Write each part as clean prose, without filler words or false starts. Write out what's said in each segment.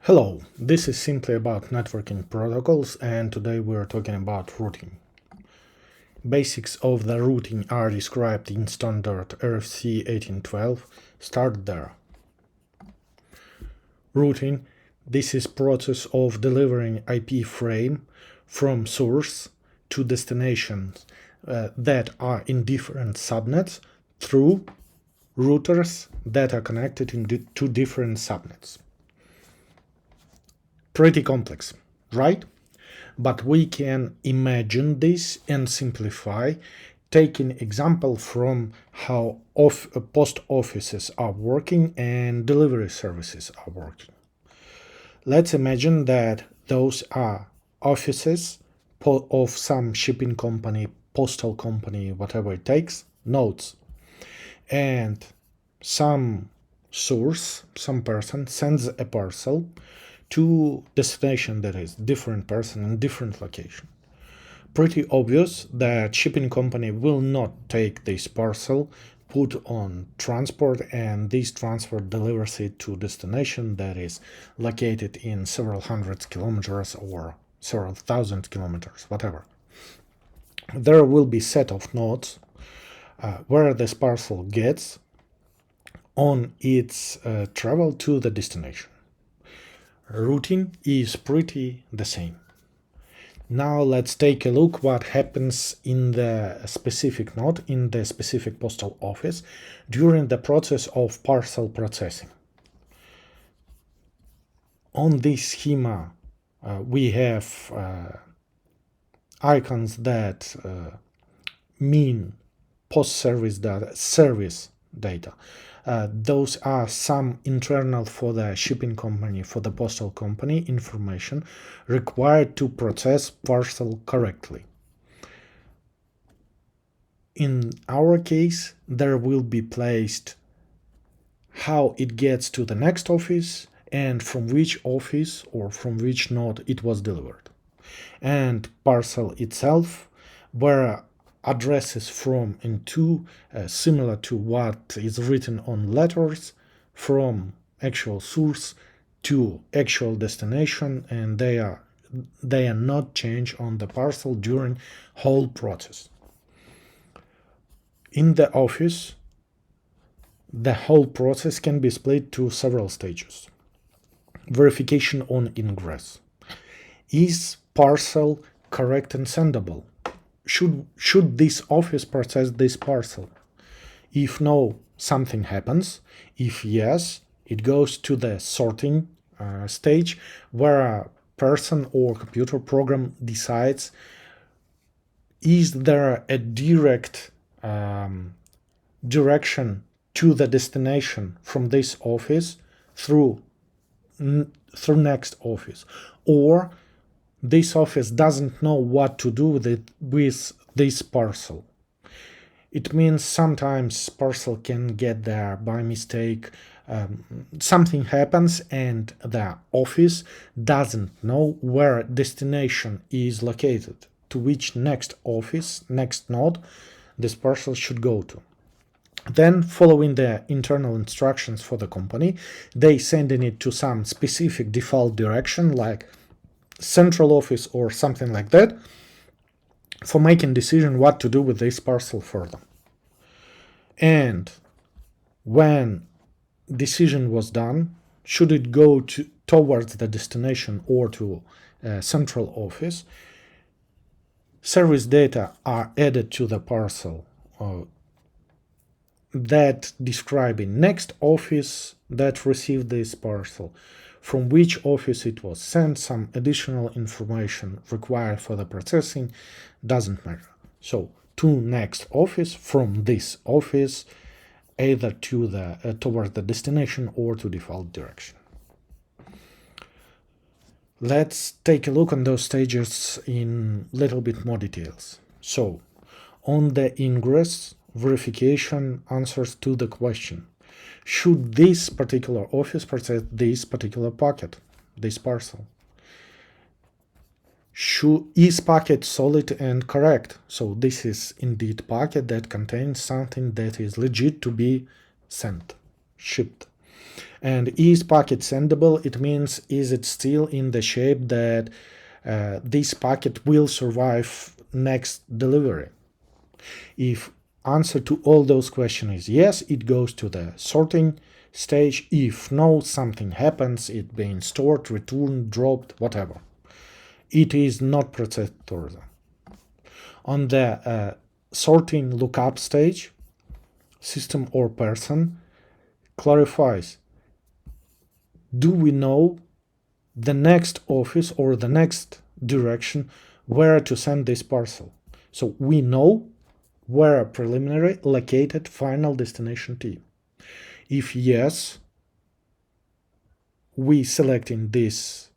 Hello, this is simply about networking protocols, and today we're talking about routing. Basics of the routing are described in standard RFC 1812. Start there. Routing, this is process of delivering IP frame from source to destinations that are in different subnets through routers that are connected to different subnets. Pretty complex, right? But we can imagine this and simplify, taking example from how post offices are working and delivery services are working. Let's imagine that those are offices of some shipping company, postal company, whatever it takes, nodes. And some source, some person sends a parcel to destination that is different person in different location. Pretty obvious that shipping company will not take this parcel, put on transport, and this transport delivers it to destination that is located in several hundred kilometers or several thousand kilometers, whatever. There will be set of nodes where this parcel gets on its travel to the destination. Routing is pretty the same. Now let's take a look what happens in the specific node, in the specific postal office, during the process of parcel processing. On this schema, we have icons that mean post-service data, service data. Those are some internal for the shipping company, for the postal company information required to process parcel correctly. In our case, there will be placed how it gets to the next office and from which office or from which node it was delivered. And parcel itself, where addresses from and to, similar to what is written on letters, from actual source to actual destination, and they are not changed on the parcel during whole process. In the office, the whole process can be split to several stages. Verification on ingress. Is parcel correct and sendable? Should this office process this parcel? If no, something happens. If yes, it goes to the sorting stage, where a person or computer program decides, is there a direct direction to the destination from this office through next office, or this office doesn't know what to do with this parcel. It means sometimes parcel can get there by mistake. Something happens and the office doesn't know where destination is located, to which next office, next node, this parcel should go to. Then, following the internal instructions for the company, they sending it to some specific default direction like central office or something like that, for making decision what to do with this parcel further. And when decision was done, should it go towards the destination or to central office, service data are added to the parcel that describing next office that received this parcel, from which office it was sent, some additional information required for the processing, doesn't matter. So to next office, from this office, either to the towards the destination or to default direction. Let's take a look on those stages in little bit more details. So on the ingress, verification answers to the question, should this particular office process this particular packet, this parcel? Is packet solid and correct? So this is indeed packet that contains something that is legit to be sent, shipped. And is packet sendable? It means is it still in the shape that this packet will survive next delivery? If answer to all those questions is yes, it goes to the sorting stage. If no, something happens, it being stored, returned, dropped, whatever. It is not processed further. On the sorting lookup stage, system or person clarifies, do we know the next office or the next direction where to send this parcel? So we know where preliminary located final destination T. If yes, we selecting this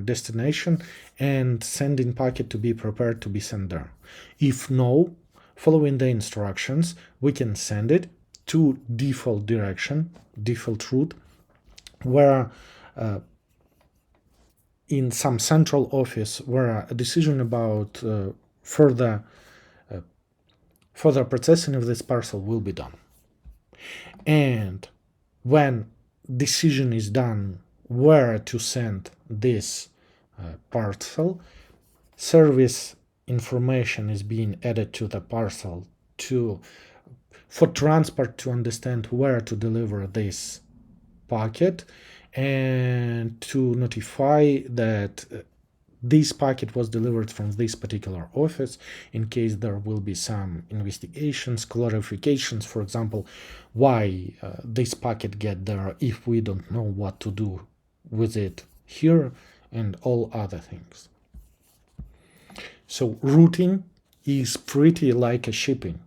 destination and sending packet to be prepared to be sent there. If no, following the instructions, we can send it to default direction, default route, where in some central office where a decision about further processing of this parcel will be done. And when decision is done where to send this parcel, service information is being added to the parcel for transport to understand where to deliver this packet and to notify that this packet was delivered from this particular office in case there will be some investigations, clarifications, for example, why this packet get there if we don't know what to do with it here, and all other things. So routing is pretty like a shipping.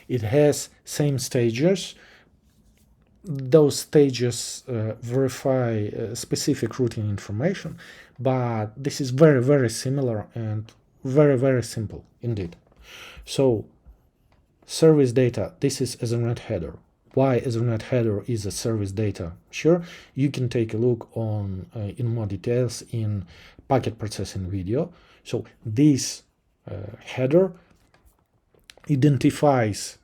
It has same stages. Those stages verify specific routing information, but this is very, very similar and very, very simple indeed. So service data, this is Ethernet header. Why Ethernet header is a service data? Sure, you can take a look on in more details in packet processing video. So this header identifies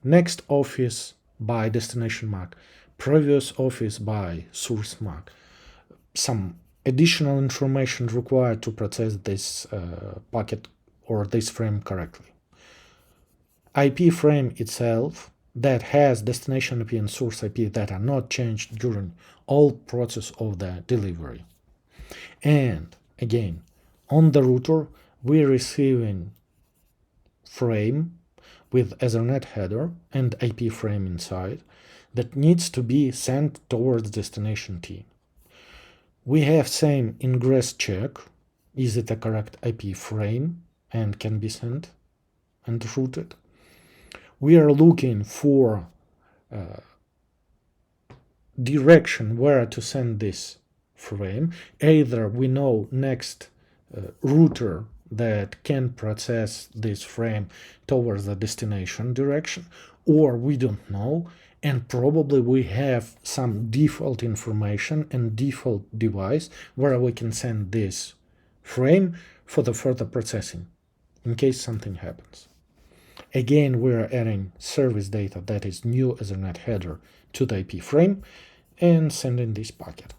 next office by destination MAC, previous office by source MAC, some additional information required to process this packet or this frame correctly. IP frame itself that has destination IP and source IP that are not changed during all process of the delivery. And again, on the router, we're receiving frame with Ethernet header and IP frame inside that needs to be sent towards destination T. We have same ingress check, is it a correct IP frame and can be sent and routed. We are looking for direction where to send this frame. Either we know next router that can process this frame towards the destination direction, or we don't know, and probably we have some default information and default device where we can send this frame for the further processing in case something happens. Again, we're adding service data that is new Ethernet header to the IP frame and sending this packet.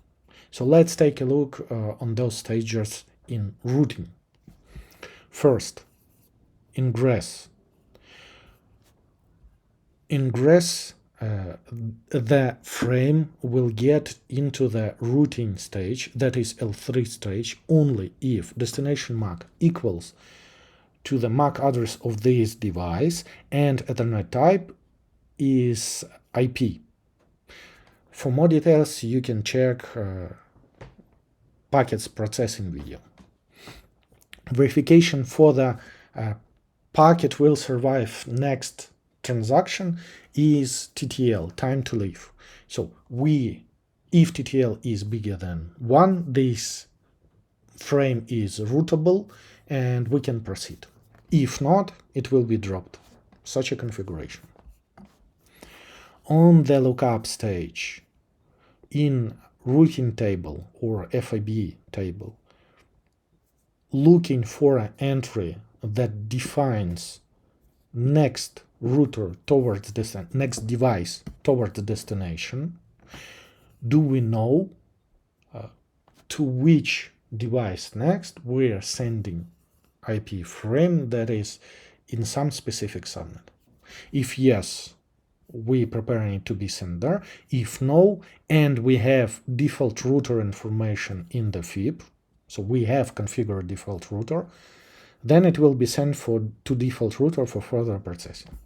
So let's take a look on those stages in routing. First, ingress. Ingress, the frame will get into the routing stage, that is L3 stage, only if destination MAC equals to the MAC address of this device and Ethernet type is IP. For more details, you can check packets processing video. Verification for the packet will survive next transaction is TTL, time to leave. So if TTL is bigger than 1, this frame is routable and we can proceed. If not, it will be dropped. Such a configuration. On the lookup stage, in routing table or FIB table, looking for an entry that defines next router towards this next device towards the destination, do we know to which device next we are sending IP frame that is in some specific subnet. If yes, we preparing it to be sent there. If no, and we have default router information in the FIP, so we have configured default router, then it will be sent to default router for further processing.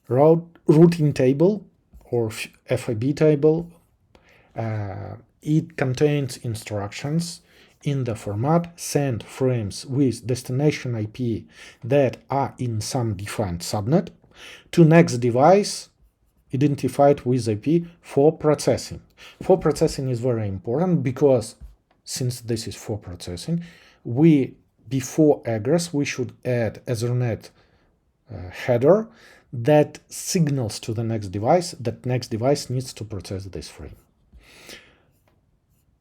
Routing table or FIB table, it contains instructions in the format send frames with destination IP that are in some defined subnet to next device identified with IP for processing. For processing is very important because since this is for processing, before egress we should add Ethernet header that signals to the next device that next device needs to process this frame.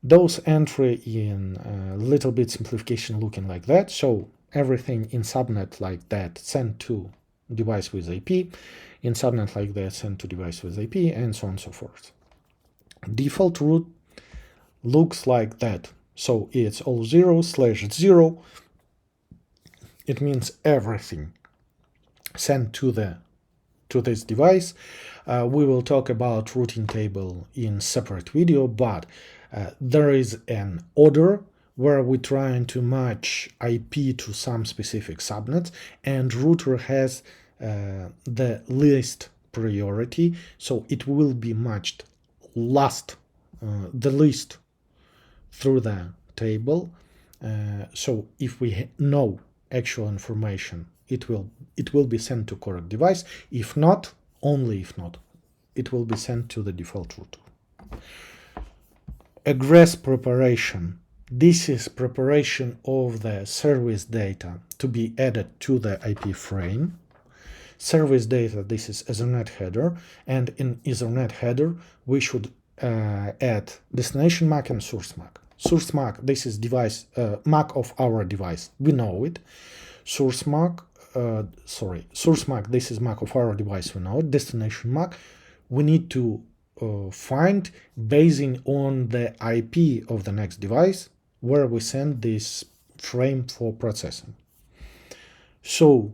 Those entry in a little bit simplification looking like that, so everything in subnet like that sent to device with IP, in subnet like that sent to device with IP, and so on and so forth. Default route looks like that, so it's all 0/0. It means everything sent to this device. We will talk about routing table in separate video, but there is an order where we're trying to match IP to some specific subnets, and router has the least priority, so it will be matched the least through the table. So if we know actual information, it will be sent to correct device. If not, only if not, it will be sent to the default router. Egress preparation. This is preparation of the service data to be added to the IP frame. Service data, this is Ethernet header, and in Ethernet header we should add destination MAC and source MAC. Source MAC, this is device MAC of our device, we know it. Source MAC, this is MAC of our device, we know it. Destination MAC, we need to find basing on the IP of the next device where we send this frame for processing. So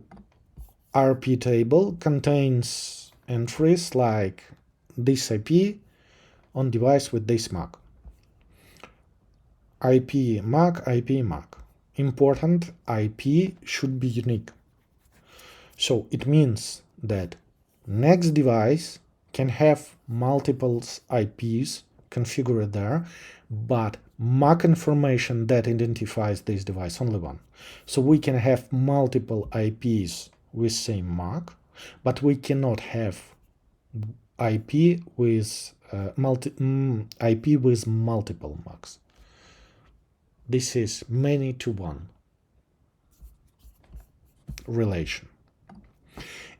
RP table contains entries like this IP on device with this MAC. IP MAC. Important, IP should be unique. So it means that next device can have multiple IPs configured there, but MAC information that identifies this device only one. So we can have multiple IPs with same MAC, but we cannot have IP with multiple MACs. This is many to one relation.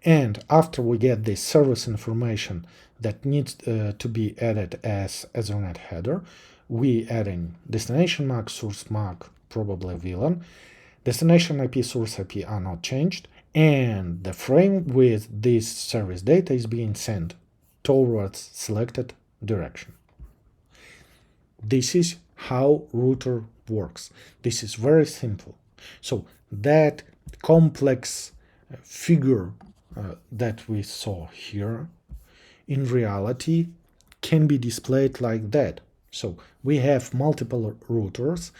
And after we get this service information that needs to be added as Ethernet header, we add in destination MAC, source MAC, probably VLAN. Destination IP, source IP are not changed, and the frame with this service data is being sent towards selected direction. This is how router works. This is very simple. So that complex figure that we saw here in reality can be displayed like that. So we have multiple routers.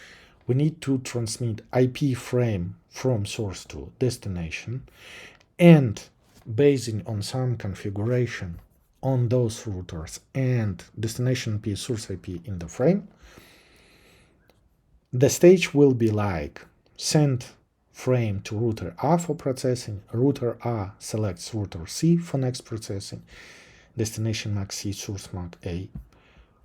We need to transmit IP frame from source to destination, and basing on some configuration on those routers and destination IP, source IP in the frame, the stage will be like send frame to router A for processing, router A selects router C for next processing, destination MAC C, source MAC A,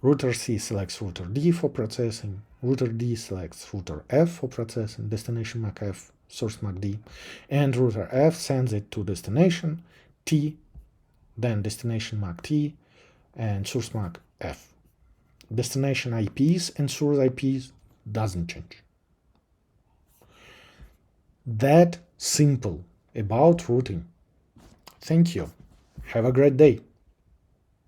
router C selects router D for processing, router D selects router F for processing, destination MAC F, source MAC D, and router F sends it to destination T, then destination MAC T, and source MAC F. Destination IPs and source IPs doesn't change. That simple about routing. Thank you. Have a great day.